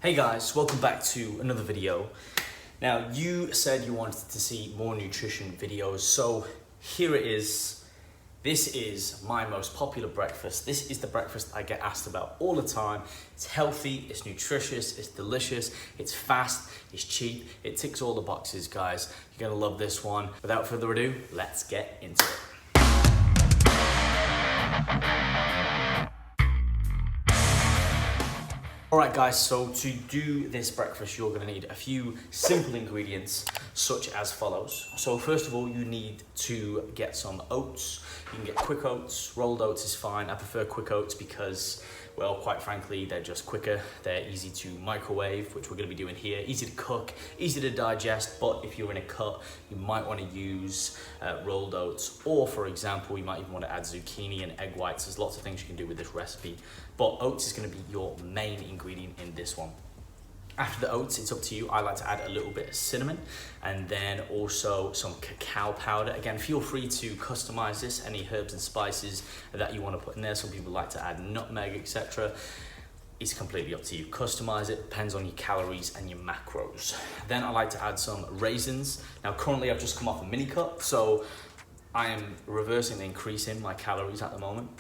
Hey guys, welcome back to another video. Now, you said you wanted to see more nutrition videos, so here it is. This is my most popular breakfast. This is the breakfast I get asked about all the time. It's healthy, it's nutritious, it's delicious, it's fast, it's cheap, it ticks all the boxes, guys. You're gonna love this one. Without further ado, let's get into it. All right guys, so to do this breakfast, you're gonna need a few simple ingredients such as follows. So first of all, you need to get some oats. You can get quick oats, rolled oats is fine. I prefer quick oats because, well, quite frankly, they're just quicker. They're easy to microwave, which we're gonna be doing here. Easy to cook, easy to digest, but if you're in a cut, you might wanna use rolled oats, or for example, you might even wanna add zucchini and egg whites. There's lots of things you can do with this recipe, but oats is gonna be your main ingredient in this one. After the oats, it's up to you. I like to add a little bit of cinnamon and then also some cacao powder. Again, feel free to customize this, any herbs and spices that you want to put in there. Some people like to add nutmeg, etc. It's completely up to you. Customize it, depends on your calories and your macros. Then I like to add some raisins. Now, currently I've just come off a mini cut, so I am reversing and increasing my calories at the moment.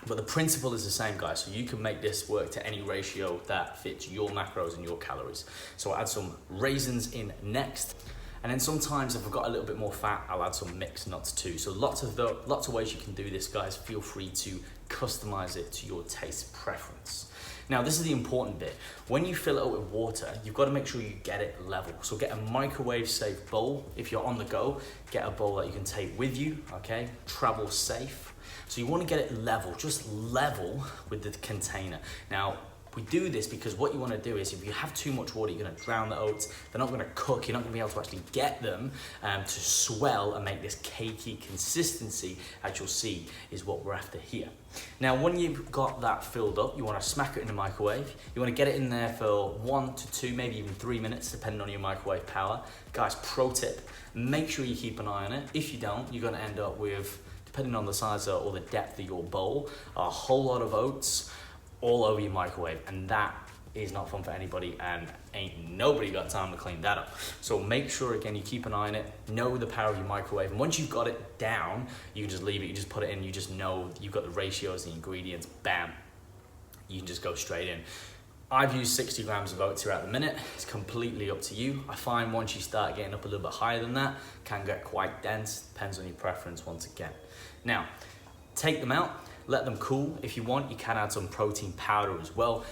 But the principle is the same, guys, so you can make this work to any ratio that fits your macros and your calories. So I'll add some raisins in next. And then sometimes if I've got a little bit more fat, I'll add some mixed nuts too. So lots of ways you can do this, guys. Feel free to customize it to your taste preference. Now, this is the important bit. When you fill it up with water, you've got to make sure you get it level. So get a microwave safe bowl. If you're on the go, get a bowl that you can take with you, okay? Travel safe. So you want to get it level, just level with the container. Now, we do this because what you want to do is if you have too much water, you're going to drown the oats. They're not going to cook. You're not going to be able to actually get them to swell and make this cakey consistency, as you'll see, is what we're after here. Now, when you've got that filled up, you want to smack it in the microwave. You want to get it in there for 1 to 2, maybe even 3 minutes, depending on your microwave power. Guys, pro tip, make sure you keep an eye on it. If you don't, you're going to end up with, depending on the size or the depth of your bowl, a whole lot of oats all over your microwave, and that is not fun for anybody, and ain't nobody got time to clean that up. So make sure, again, you keep an eye on it, know the power of your microwave, and once you've got it down, you can just leave it, you just put it in, you just know you've got the ratios, the ingredients, bam, you can just go straight in. I've used 60 grams of oats here at the minute. It's completely up to you. I find once you start getting up a little bit higher than that, can get quite dense, depends on your preference once again. Now, take them out, let them cool. If you want, you can add some protein powder as well.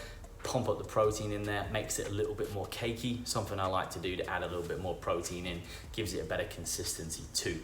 Pump up the protein in there, makes it a little bit more cakey. Something I like to do to add a little bit more protein in, gives it a better consistency too.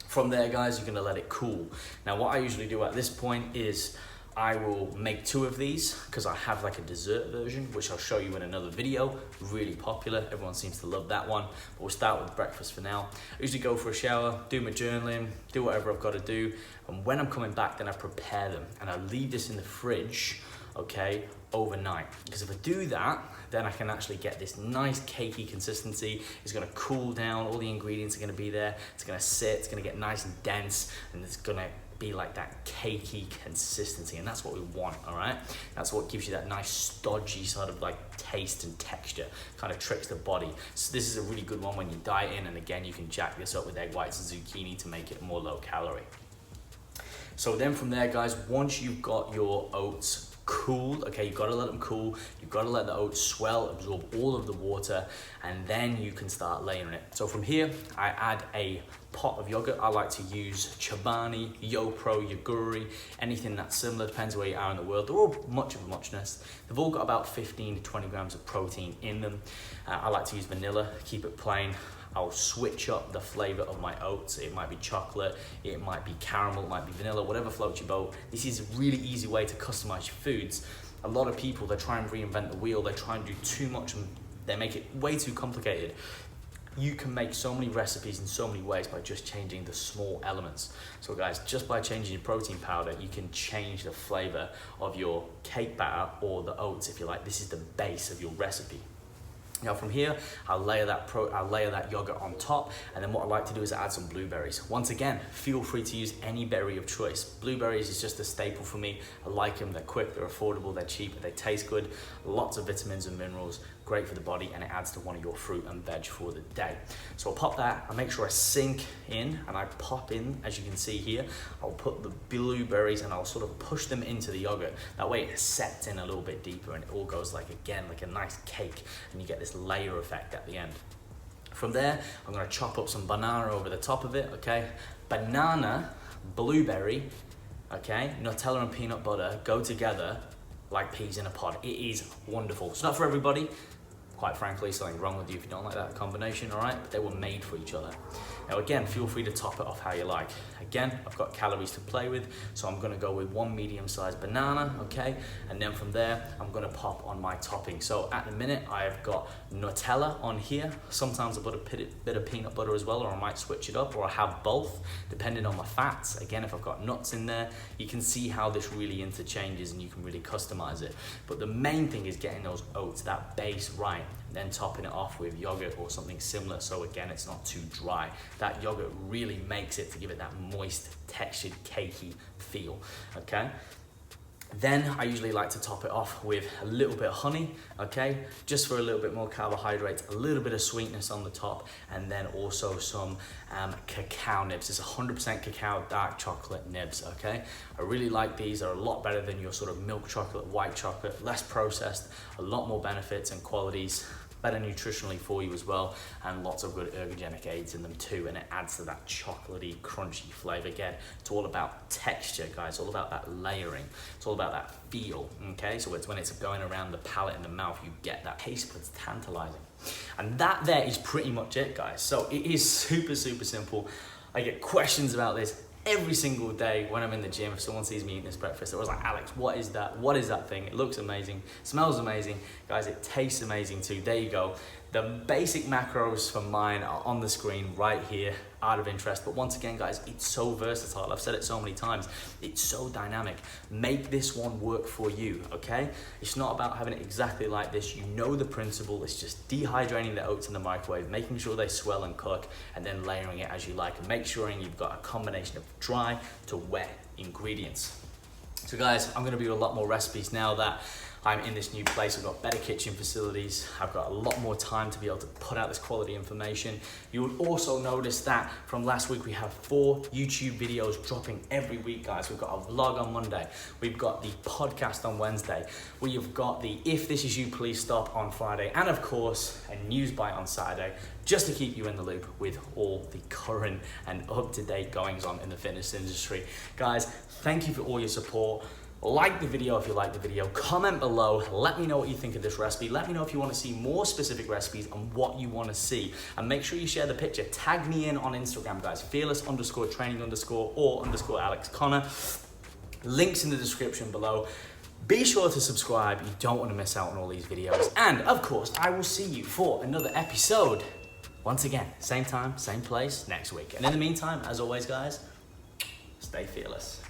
From there, guys, you're gonna let it cool. Now, what I usually do at this point is I will make 2 of these because I have like a dessert version, which I'll show you in another video. Really popular, everyone seems to love that one. But we'll start with breakfast for now. I usually go for a shower, do my journaling, do whatever I've got to do. And when I'm coming back, then I prepare them. And I leave this in the fridge, okay, overnight. Because if I do that, then I can actually get this nice cakey consistency. It's gonna cool down, all the ingredients are gonna be there. It's gonna sit, it's gonna get nice and dense, and it's gonna be like that cakey consistency, and that's what we want. All right, that's what gives you that nice stodgy sort of like taste and texture, kind of tricks the body. So this is a really good one when you diet in, and again, you can jack this up with egg whites and zucchini to make it more low calorie. So then from there, guys, once you've got your oats cooled, okay, you've got to let them cool, you've got to let the oats swell, absorb all of the water, and then you can start layering it. So from here, I add a pot of yogurt. I like to use Chobani, YoPro, Yoguri, anything that's similar, depends where you are in the world. They're all much of a muchness. They've all got about 15 to 20 grams of protein in them. I like to use vanilla, keep it plain. I'll switch up the flavor of my oats. It might be chocolate, it might be caramel, it might be vanilla, whatever floats your boat. This is a really easy way to customize your foods. A lot of people, they try and reinvent the wheel, they try and do too much, and they make it way too complicated. You can make so many recipes in so many ways by just changing the small elements. So guys, just by changing your protein powder, you can change the flavor of your cake batter or the oats if you like. This is the base of your recipe. Now from here, I'll layer that yogurt on top, and then what I like to do is add some blueberries. Once again, feel free to use any berry of choice. Blueberries is just a staple for me. I like them, they're quick, they're affordable, they're cheap, they taste good, lots of vitamins and minerals, great for the body, and it adds to one of your fruit and veg for the day. So I'll pop that, I make sure I sink in, and I pop in, as you can see here, I'll put the blueberries and I'll sort of push them into the yogurt. That way it sets in a little bit deeper and it all goes like a nice cake, and you get this layer effect at the end. From there, I'm gonna chop up some banana over the top of it, okay? Banana, blueberry, okay? Nutella and peanut butter go together like peas in a pod. It is wonderful. It's not for everybody. Quite frankly, something wrong with you if you don't like that combination, all right? But they were made for each other. Now again, feel free to top it off how you like. Again, I've got calories to play with, so I'm gonna go with 1 medium-sized banana, okay? And then from there, I'm gonna pop on my topping. So at the minute, I've got Nutella on here. Sometimes I put a bit of peanut butter as well, or I might switch it up, or I have both, depending on my fats. Again, if I've got nuts in there, you can see how this really interchanges and you can really customize it. But the main thing is getting those oats, that base right, then topping it off with yogurt or something similar, so again, it's not too dry. That yogurt really makes it to give it that moist, textured, cakey feel, okay? Then I usually like to top it off with a little bit of honey, okay? Just for a little bit more carbohydrates, a little bit of sweetness on the top, and then also some cacao nibs. It's 100% cacao dark chocolate nibs, okay? I really like these. They're a lot better than your sort of milk chocolate, white chocolate, less processed, a lot more benefits and qualities, better nutritionally for you as well, and lots of good ergogenic aids in them too, and it adds to that chocolatey, crunchy flavor. Again, it's all about texture, guys. It's all about that layering. It's all about that feel, okay? So it's when it's going around the palate and the mouth, you get that taste, but it's tantalizing. And that there is pretty much it, guys. So it is super, super simple. I get questions about this every single day when I'm in the gym. If someone sees me eating this breakfast, they're always like, Alex, what is that? What is that thing? It looks amazing, smells amazing. Guys, it tastes amazing too. There you go. The basic macros for mine are on the screen right here, out of interest. But once again, guys, it's so versatile. I've said it so many times. It's so dynamic. Make this one work for you, okay? It's not about having it exactly like this. You know the principle. It's just dehydrating the oats in the microwave, making sure they swell and cook, and then layering it as you like, and make sure you've got a combination of dry to wet ingredients. So guys, I'm gonna be doing a lot more recipes now that I'm in this new place. I've got better kitchen facilities. I've got a lot more time to be able to put out this quality information. You would also notice that from last week, we have 4 YouTube videos dropping every week, guys. We've got a vlog on Monday. We've got the podcast on Wednesday. We've got the If This Is You, Please Stop on Friday. And of course, a news bite on Saturday, just to keep you in the loop with all the current and up-to-date goings on in the fitness industry. Guys, thank you for all your support. Like the video if you like the video, comment below, let me know what you think of this recipe, let me know if you want to see more specific recipes and what you want to see, and make sure you share the picture. Tag me in on Instagram, guys, fearless_training_or_Alex Connor. Links in the description below. Be sure to subscribe, you don't want to miss out on all these videos, and of course I will see you for another episode once again, same time, same place next week. And in the meantime, as always, guys, stay fearless.